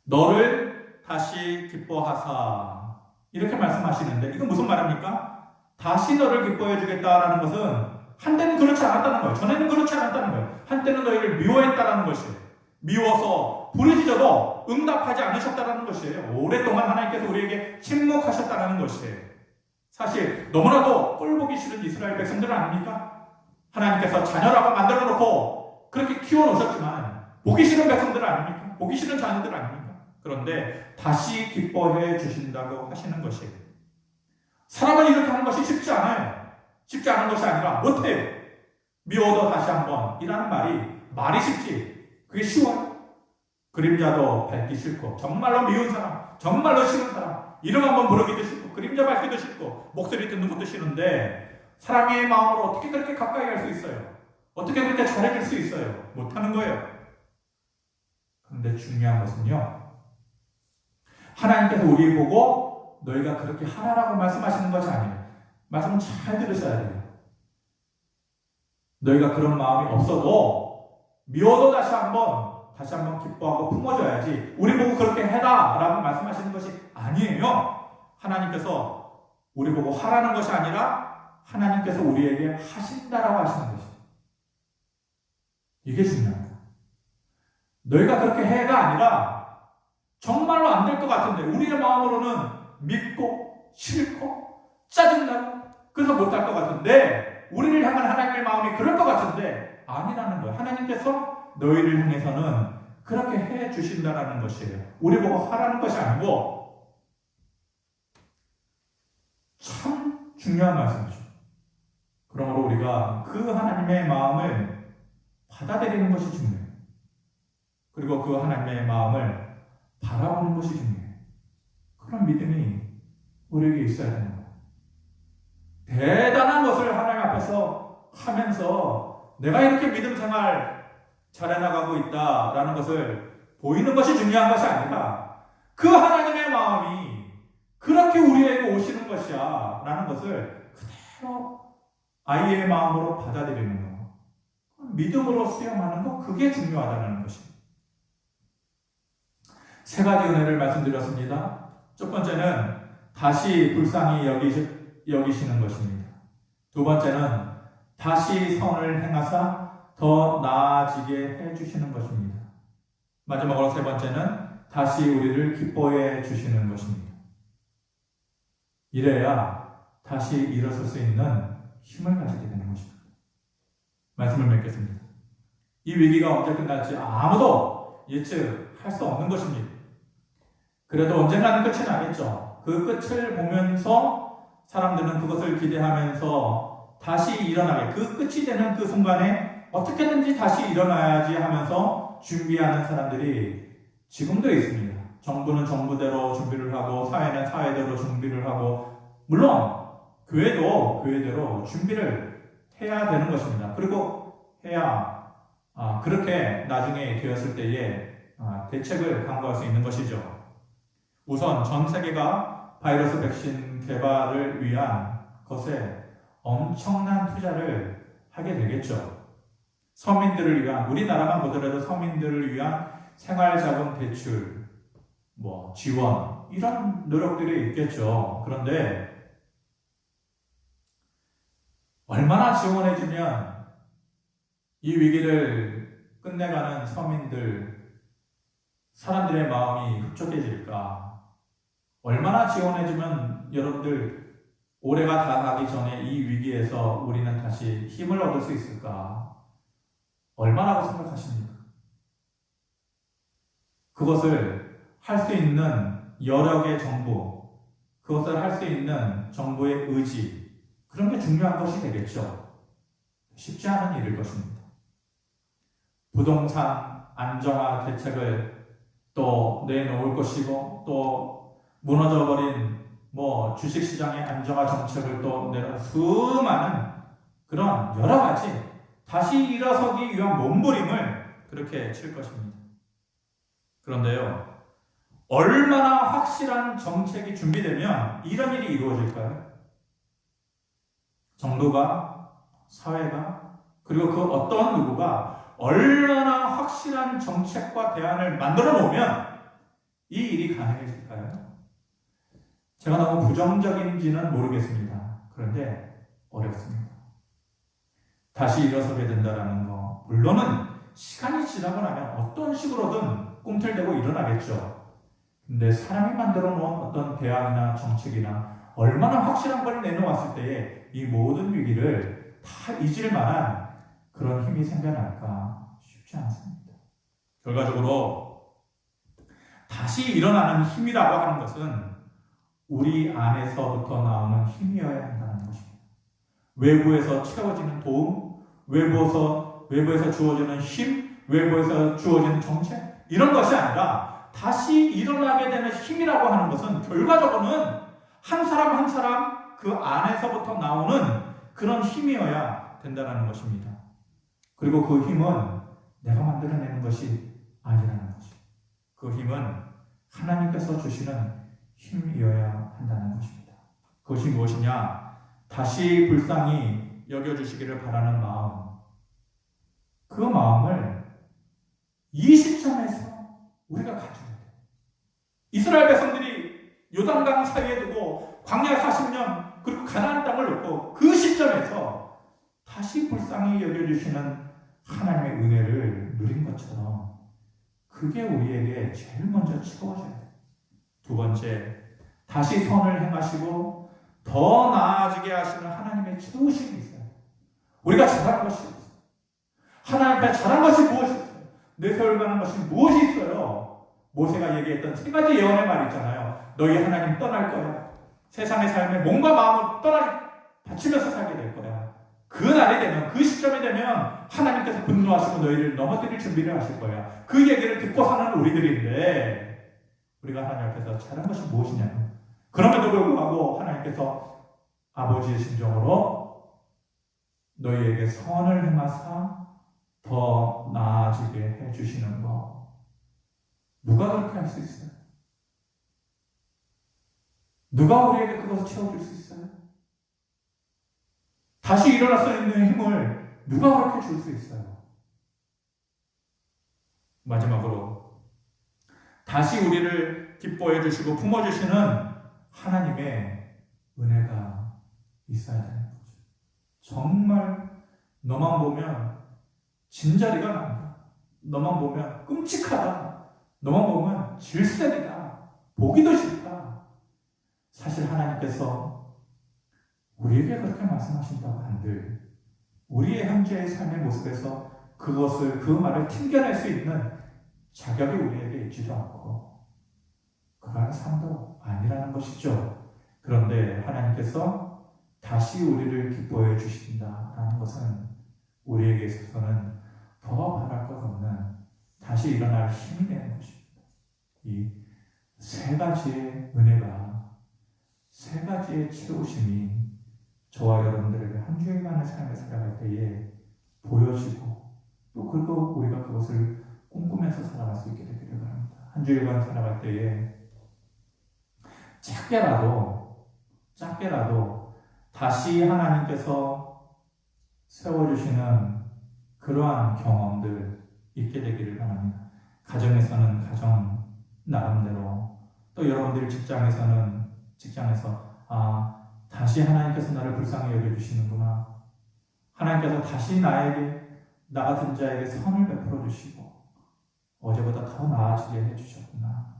너를 다시 기뻐하사, 이렇게 말씀하시는데 이건 무슨 말입니까? 다시 너를 기뻐해 주겠다라는 것은 한때는 그렇지 않았다는 거예요. 전에는 그렇지 않았다는 거예요. 한때는 너희를 미워했다라는 것이에요. 미워서 부르짖어도 응답하지 않으셨다는 것이에요. 오랫동안 하나님께서 우리에게 침묵하셨다는 것이에요. 사실 너무나도 꼴보기 싫은 이스라엘 백성들 아닙니까? 하나님께서 자녀라고 만들어 놓고 그렇게 키워놓으셨지만 보기 싫은 백성들 아닙니까? 보기 싫은 자녀들 아닙니까? 그런데 다시 기뻐해 주신다고 하시는 것이에요. 사람은 이렇게 하는 것이 쉽지 않아요. 쉽지 않은 것이 아니라 못해요. 미워도 다시 한번 이라는 말이 쉽지. 그게 쉬워요. 그림자도 밟기 싫고 정말로 미운 사람, 정말로 싫은 사람, 이름 한번 부르기도 싫고 그림자 밟기도 싫고 목소리 듣는 것도 싫은데 사랑의 마음으로 어떻게 그렇게 가까이 갈 수 있어요? 어떻게 그렇게 잘해줄 수 있어요? 못하는 거예요. 그런데 중요한 것은요, 하나님께서 우리 보고 너희가 그렇게 하라라고 말씀하시는 것이 아니에요. 말씀 잘 들으셔야 돼요. 너희가 그런 마음이 없어도 미워도 다시 한번 기뻐하고 품어줘야지 우리 보고 그렇게 해라 라고 말씀하시는 것이 아니에요. 하나님께서 우리 보고 하라는 것이 아니라 하나님께서 우리에게 하신다라고 하시는 것이에요. 이게 중요합니다. 너희가 그렇게 해가 아니라 정말로 안 될 것 같은데 우리의 마음으로는 믿고 싫고 짜증나고 그래서 못할 것 같은데 우리를 향한 하나님의 마음이 그럴 것 같은데 아니라는 거예요. 하나님께서 너희를 향해서는 그렇게 해 주신다라는 것이에요. 우리 보고 하라는 것이 아니고 참 중요한 말씀이죠. 그러므로 우리가 그 하나님의 마음을 받아들이는 것이 중요해요. 그리고 그 하나님의 마음을 바라보는 것이 중요해요. 그런 믿음이 우리에게 있어야 되는 거예요. 대단한 것을 하나님 앞에서 하면서 내가 이렇게 믿음 생활 잘해나가고 있다라는 것을 보이는 것이 중요한 것이 아니라 그 하나님의 마음이 그렇게 우리에게 오시는 것이야 라는 것을 그대로 아이의 마음으로 받아들이는 것, 믿음으로 수용하는 것, 그게 중요하다는 것입니다. 세 가지 은혜를 말씀드렸습니다. 첫 번째는 다시 불쌍히 여기시는 것입니다. 두 번째는 다시 선을 행하사 더 나아지게 해주시는 것입니다. 마지막으로 세 번째는 다시 우리를 기뻐해 주시는 것입니다. 이래야 다시 일어설 수 있는 힘을 가지게 되는 것입니다. 말씀을 맺겠습니다. 이 위기가 언제 끝날지 아무도 예측할 수 없는 것입니다. 그래도 언젠가는 끝이 나겠죠. 그 끝을 보면서 사람들은 그것을 기대하면서 다시 일어나게, 그 끝이 되는 그 순간에 어떻게든지 다시 일어나야지 하면서 준비하는 사람들이 지금도 있습니다. 정부는 정부대로 준비를 하고 사회는 사회대로 준비를 하고 물론 교회도 교회대로 준비를 해야 되는 것입니다. 그리고 해야 그렇게 나중에 되었을 때에 대책을 강구할 수 있는 것이죠. 우선 전 세계가 바이러스 백신 개발을 위한 것에 엄청난 투자를 하게 되겠죠. 서민들을 위한, 우리나라만 보더라도 서민들을 위한 생활자금 대출, 지원, 이런 노력들이 있겠죠. 그런데 얼마나 지원해주면 이 위기를 끝내가는 서민들, 사람들의 마음이 흡족해질까? 얼마나 지원해주면 여러분들 올해가 다 가기 전에 이 위기에서 우리는 다시 힘을 얻을 수 있을까? 얼마라고 생각하십니까? 그것을 할 수 있는 여력의 정부, 그것을 할 수 있는 정부의 의지, 그런 게 중요한 것이 되겠죠. 쉽지 않은 일일 것입니다. 부동산 안정화 대책을 또 내놓을 것이고 또 무너져버린 주식시장의 안정화 정책을 또 내놓은 수많은 그런 여러 가지 다시 일어서기 위한 몸부림을 그렇게 칠 것입니다. 그런데요, 얼마나 확실한 정책이 준비되면 이런 일이 이루어질까요? 정부가, 사회가, 그리고 그 어떤 누구가 얼마나 확실한 정책과 대안을 만들어 놓으면 이 일이 가능해질까요? 제가 너무 부정적인지는 모르겠습니다. 그런데 어렵습니다. 다시 일어서게 된다는 거, 물론은 시간이 지나고 나면 어떤 식으로든 꿈틀대고 일어나겠죠. 근데 사람이 만들어 놓은 어떤 대안이나 정책이나 얼마나 확실한 걸 내놓았을 때에 이 모든 위기를 다 잊을 만한 그런 힘이 생겨날까 쉽지 않습니다. 결과적으로 다시 일어나는 힘이라고 하는 것은 우리 안에서부터 나오는 힘이어야 한다는 것입니다. 외부에서 채워지는 도움, 외부에서 주어지는 힘, 외부에서 주어지는 정책, 이런 것이 아니라 다시 일어나게 되는 힘이라고 하는 것은 결과적으로는 한 사람 한 사람 그 안에서부터 나오는 그런 힘이어야 된다는 것입니다. 그리고 그 힘은 내가 만들어내는 것이 아니라는 것입니다. 그 힘은 하나님께서 주시는 힘이어야 한다는 것입니다. 그것이 무엇이냐? 다시 불쌍히 여겨주시기를 바라는 마음. 그 마음을 이 시점에서 우리가 가져야 돼요. 이스라엘 백성들이 요단강 사이에 두고 광야 40년 그리고 가나안 땅을 놓고 그 시점에서 다시 불쌍히 여겨주시는 하나님의 은혜를 누린 것처럼 그게 우리에게 제일 먼저 채워져야 돼요. 두 번째, 다시 선을 행하시고 더 나아지게 하시는 하나님의 채우심이 있어요. 우리가 잘한 것이 있어요. 하나님 앞에 잘한 것이 무엇이 있어요? 내세울 만한 것이 무엇이 있어요? 모세가 얘기했던 세 가지 예언의 말 있잖아요. 너희 하나님 떠날 거야. 세상의 삶에 몸과 마음을 바치면서 살게 될 거야. 그 날이 되면, 그 시점이 되면 하나님께서 분노하시고 너희를 넘어뜨릴 준비를 하실 거야. 그 얘기를 듣고 사는 우리들인데 우리가 하나님 앞에서 잘한 것이 무엇이냐면, 그럼에도 불구하고 하나님께서 아버지의 심정으로 너희에게 선을 행하사 더 나아지게 해주시는 것. 누가 그렇게 할 수 있어요? 누가 우리에게 그것을 채워줄 수 있어요? 다시 일어날 수 있는 힘을 누가 그렇게 줄 수 있어요? 마지막으로 다시 우리를 기뻐해 주시고 품어주시는 하나님의 은혜가 있어야 되는 거죠. 정말 너만 보면 진저리가 난다. 너만 보면 끔찍하다. 너만 보면 질색이다. 보기도 싫다. 사실 하나님께서 우리에게 그렇게 말씀하신다고 한들 우리의 현재의 삶의 모습에서 그것을, 그 말을 튕겨낼 수 있는 자격이 우리에게 있지도 않고 그러한 삶도 아니라는 것이죠. 그런데 하나님께서 다시 우리를 기뻐해 주신다라는 것은 우리에게 있어서는 더 바랄 것 없는 다시 일어날 힘이 되는 것입니다. 이 세 가지의 은혜가, 세 가지의 채우심이 저와 여러분들에게 한 주일간의 삶을 살아갈 때에 보여지고 또 그리고 우리가 그것을 꿈꾸면서 살아갈 수 있게 되기를 바랍니다. 한 주일간 살아갈 때에 작게라도 다시 하나님께서 세워주시는 그러한 경험들 있게 되기를 바랍니다. 가정에서는 가정 나름대로, 또 여러분들 직장에서 다시 하나님께서 나를 불쌍히 여겨주시는구나. 하나님께서 다시 나 같은 자에게 선을 베풀어 주시고 어제보다 더 나아지게 해주셨구나.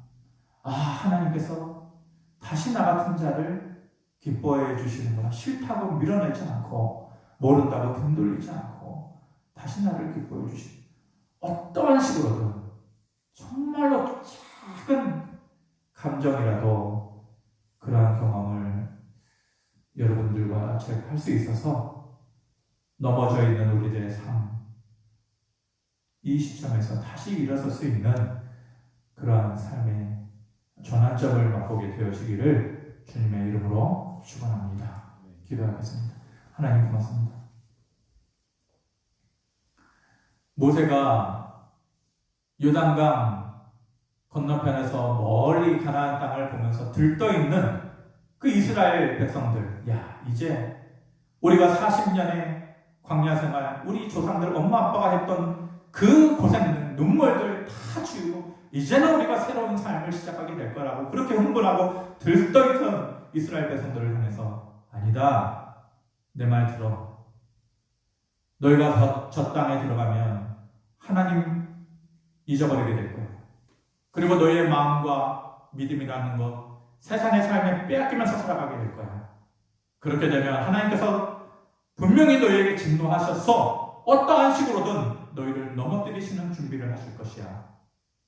하나님께서 다시 나 같은 자를 기뻐해 주시는구나. 싫다고 밀어내지 않고 모른다고 등 돌리지 않고 다시 나를 기뻐해 주시고, 어떠한 식으로든 정말로 작은 감정이라도 그러한 경험을 여러분들과 제가 할 수 있어서 넘어져 있는 우리들의 삶, 이 시점에서 다시 일어설 수 있는 그러한 삶의 전환점을 맛보게 되어지기를 주님의 이름으로 축원합니다. 기도하겠습니다. 하나님 고맙습니다. 모세가 요단강 건너편에서 멀리 가나안 땅을 보면서 들떠있는 그 이스라엘 백성들, 이제 우리가 40년의 광야 생활, 우리 조상들 엄마 아빠가 했던 그 고생, 눈물들 다 지우고 이제는 우리가 새로운 삶을 시작하게 될 거라고 그렇게 흥분하고 들떠있던 이스라엘 백성들을 향해서, 아니다, 내 말 들어. 너희가 저 땅에 들어가면 하나님 잊어버리게 될 거예요. 그리고 너희의 마음과 믿음이라는 것, 세상의 삶에 빼앗기면서 살아가게 될 거야. 그렇게 되면 하나님께서 분명히 너희에게 진노하셔서 어떠한 식으로든 너희를 넘어뜨리시는 준비를 하실 것이야.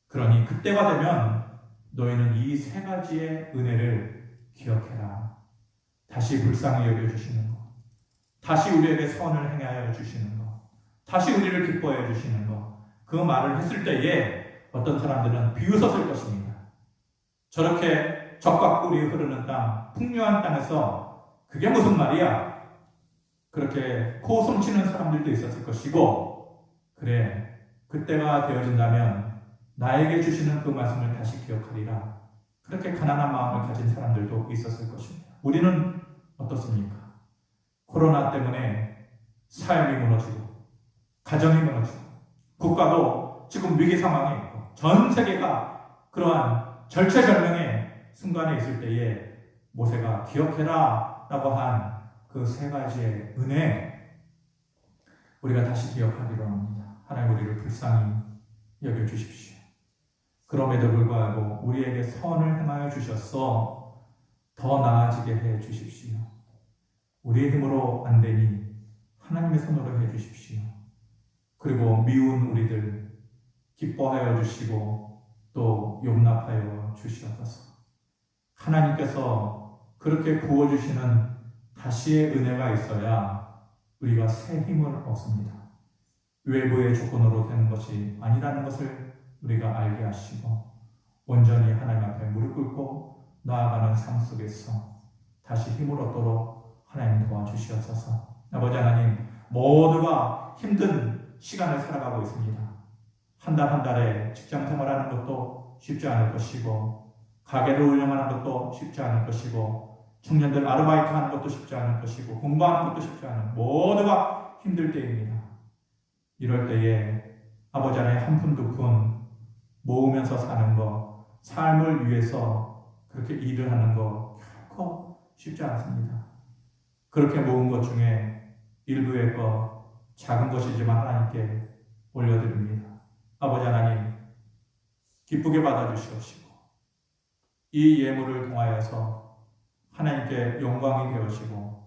그러니 그때가 되면 너희는 이 세 가지의 은혜를 기억해라. 다시 불쌍히 여겨주시는 것, 다시 우리에게 선을 행하여 주시는 것, 다시 우리를 기뻐해 주시는 것. 그 말을 했을 때에 어떤 사람들은 비웃었을 것입니다. 저렇게 적과 꿀이 흐르는 땅, 풍요한 땅에서 그게 무슨 말이야? 그렇게 코 숨치는 사람들도 있었을 것이고, 그래, 그때가 되어진다면 나에게 주시는 그 말씀을 다시 기억하리라. 그렇게 가난한 마음을 가진 사람들도 있었을 것입니다. 우리는 어떻습니까? 코로나 때문에 삶이 무너지고, 가정이 무너지고, 국가도 지금 위기 상황에 있고, 전 세계가 그러한 절체절명의 순간에 있을 때에 모세가 기억해라 라고 한 그 세 가지의 은혜, 우리가 다시 기억하기로 합니다. 하나님 우리를 불쌍히 여겨주십시오. 그럼에도 불구하고 우리에게 선을 행하여 주셔서 더 나아지게 해 주십시오. 우리의 힘으로 안 되니 하나님의 손으로 해 주십시오. 그리고 미운 우리들 기뻐하여 주시고 또 용납하여 주시옵소서. 하나님께서 그렇게 부어주시는 다시의 은혜가 있어야 우리가 새 힘을 얻습니다. 외부의 조건으로 되는 것이 아니라는 것을 우리가 알게 하시고 온전히 하나님 앞에 무릎 꿇고 나아가는 삶 속에서 다시 힘을 얻도록 하나님 도와주시옵소서. 아버지 하나님, 모두가 힘든 시간을 살아가고 있습니다. 한 달 한 달에 직장 생활하는 것도 쉽지 않을 것이고, 가게를 운영하는 것도 쉽지 않을 것이고, 청년들 아르바이트 하는 것도 쉽지 않을 것이고, 공부하는 것도 쉽지 않은, 모두가 힘들 때입니다. 이럴 때에 아버지 하나님 한 푼 두 푼 모으면서 사는 거, 삶을 위해서 그렇게 일을 하는 거 결코 쉽지 않습니다. 그렇게 모은 것 중에 일부의 것, 작은 것이지만 하나님께 올려드립니다. 아버지 하나님, 기쁘게 받아주시옵시고 이 예물을 통하여서 하나님께 영광이 되어지고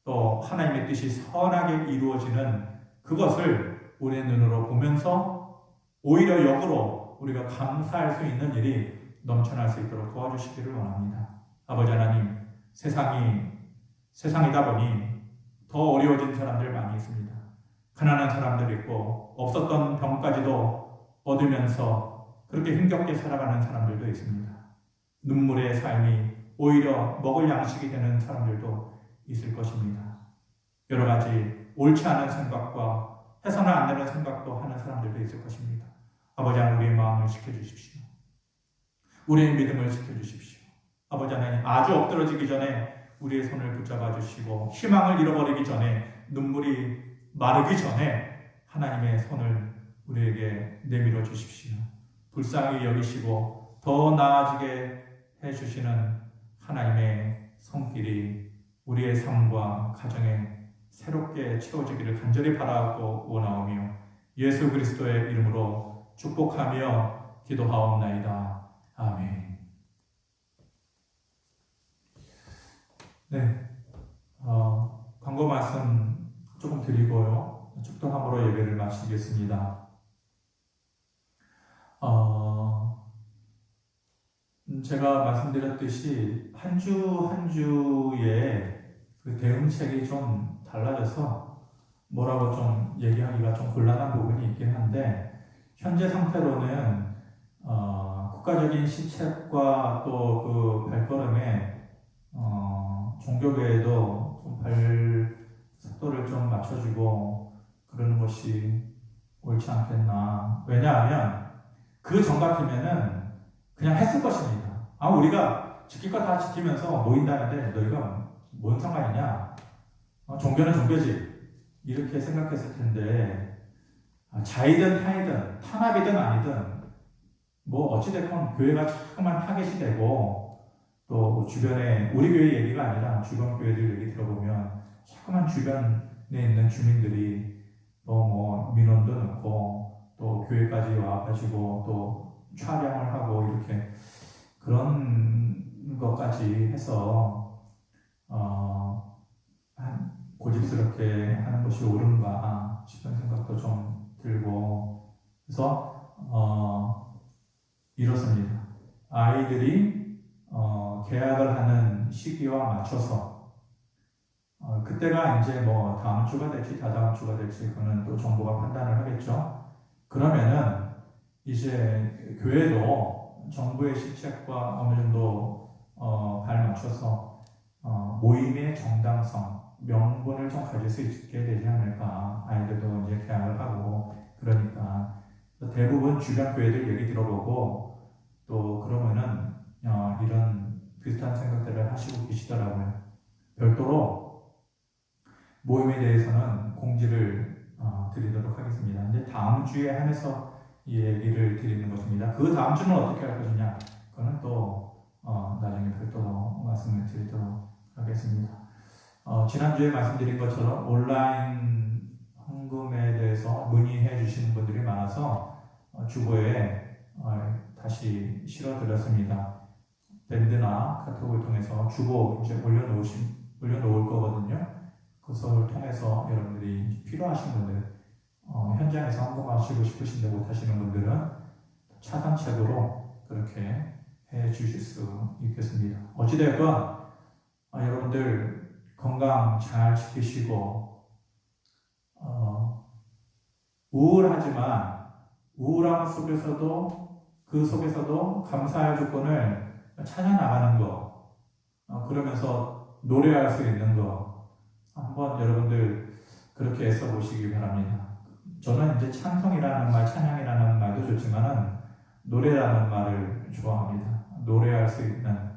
또 하나님의 뜻이 선하게 이루어지는 그것을 우리의 눈으로 보면서 오히려 역으로 우리가 감사할 수 있는 일이 넘쳐날 수 있도록 도와주시기를 원합니다. 아버지 하나님, 세상이다 보니 더 어려워진 사람들 많이 있습니다. 가난한 사람들 있고 없었던 병까지도 얻으면서 그렇게 힘겹게 살아가는 사람들도 있습니다. 눈물의 삶이 오히려 먹을 양식이 되는 사람들도 있을 것입니다. 여러 가지 옳지 않은 생각과 해서는 안 되는 생각도 하는 사람들도 있을 것입니다. 아버지 하나님, 우리의 마음을 지켜주십시오. 우리의 믿음을 지켜주십시오. 아버지 하나님, 아주 엎드러지기 전에 우리의 손을 붙잡아 주시고 희망을 잃어버리기 전에, 눈물이 마르기 전에 하나님의 손을 우리에게 내밀어 주십시오. 불쌍히 여기시고 더 나아지게 해주시는 하나님의 손길이 우리의 삶과 가정에 새롭게 채워지기를 간절히 바라고 원하오며 예수 그리스도의 이름으로 축복하며 기도하옵나이다. 아멘. 네, 광고 말씀 조금 드리고요, 축도함으로 예배를 마치겠습니다. 제가 말씀드렸듯이 한 주 한 주의 그 대응책이 좀 달라져서 뭐라고 좀 얘기하기가 좀 곤란한 부분이 있긴 한데, 현재 상태로는 국가적인 시책과 또 그 발걸음에 종교계에도 좀 발 속도를 좀 맞춰주고 그러는 것이 옳지 않겠나. 왜냐하면 그 전 같으면은 그냥 했을 것입니다. 우리가 지킬 거 다 지키면서 모인다는데 너희가 뭔 상관이냐? 종교는 종교지. 이렇게 생각했을 텐데, 자이든 타이든 탄압이든 아니든 뭐 어찌됐건 교회가 자꾸만 타겟이 되고, 또 주변에 우리 교회 얘기가 아니라 주변 교회들 얘기 들어보면 자꾸만 주변에 있는 주민들이 뭐 민원도 넣고 또 교회까지 와가지고 또 촬영을 하고 이렇게 그런 것까지 해서 고집스럽게 하는 것이 옳은가 싶은 생각도 좀 들고, 그래서 이렇습니다. 아이들이 계약을 하는 시기와 맞춰서 그때가 이제 뭐 다음 주가 될지 다다음 주가 될지 그거는 또 정부가 판단을 하겠죠. 그러면은 이제 교회도 정부의 시책과 어느 정도 발맞춰서 모임의 정당성, 명분을 좀 가질 수 있게 되지 않을까. 아이들도 이제 계약을 하고 그러니까 대부분 주변 교회들 얘기 들어보고 또 그러면은 이런 비슷한 생각들을 하시고 계시더라고요. 별도로 모임에 대해서는 공지를 드리도록 하겠습니다. 근데 다음 주에 한해서 이 얘기를 드리는 것입니다. 그 다음 주는 어떻게 할 것이냐? 그거는 또 나중에 별도로 말씀을 드리도록 하겠습니다. 지난주에 말씀드린 것처럼 온라인 헌금에 대해서 문의해 주시는 분들이 많아서 주보에 다시 실어드렸습니다. 밴드나 카톡을 통해서 주보 이제 올려놓을 거거든요. 그것을 통해서 여러분들이 필요하신 분들, 현장에서 헌금하시고 싶으신데 못하시는 분들은 차선책으로 그렇게 해 주실 수 있겠습니다. 어찌되었건 여러분들 건강 잘 지키시고 우울하지만 우울함 속에서도 그 속에서도 감사의 조건을 찾아 나가는 거, 그러면서 노래할 수 있는 거 한번 여러분들 그렇게 애써 보시기 바랍니다. 저는 이제 찬송이라는 말, 찬양이라는 말도 좋지만은 노래라는 말을 좋아합니다. 노래할 수 있는,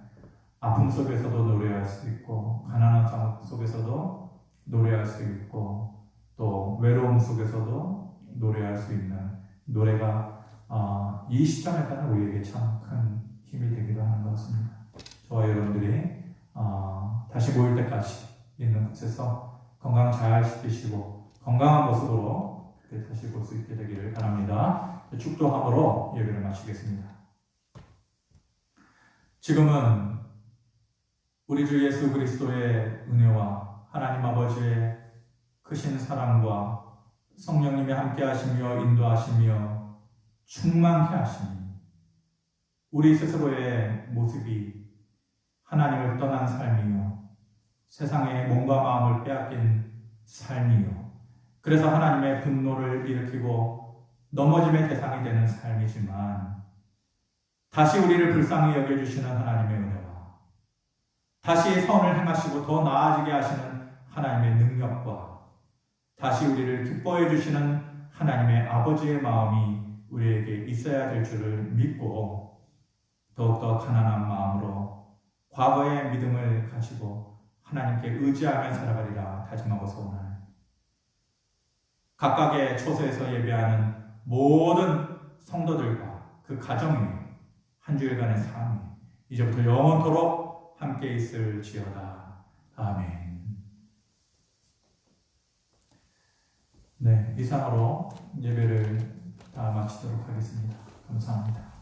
아픔 속에서도 노래할 수 있고 가난한 상황 속에서도 노래할 수 있고 또 외로움 속에서도 노래할 수 있는 노래가 이 시점에서는 우리에게 참 큰 힘이 되기도 하는 것 같습니다. 저와 여러분들이 다시 모일 때까지 있는 곳에서 건강 잘 지키시고 건강한 모습으로 다시 볼 수 있게 되기를 바랍니다. 축도함으로 예배를 마치겠습니다. 지금은 우리 주 예수 그리스도의 은혜와 하나님 아버지의 크신 사랑과 성령님의 함께 하시며 인도하시며 충만케 하시니 우리 스스로의 모습이 하나님을 떠난 삶이요 세상의 몸과 마음을 빼앗긴 삶이요 그래서 하나님의 분노를 일으키고 넘어짐의 대상이 되는 삶이지만 다시 우리를 불쌍히 여겨주시는 하나님의 은혜와 다시 선을 행하시고 더 나아지게 하시는 하나님의 능력과 다시 우리를 기뻐해 주시는 하나님의 아버지의 마음이 우리에게 있어야 될 줄을 믿고 더욱더 가난한 마음으로 과거의 믿음을 가지고 하나님께 의지하며 살아가리라 다짐하고 서원하는 각각의 처소에서 예배하는 모든 성도들과 그 가정이 한 주일간의 삶이 이제부터 영원토록 함께 있을지어다. 아멘. 네, 이상으로 예배를 다 마치도록 하겠습니다. 감사합니다.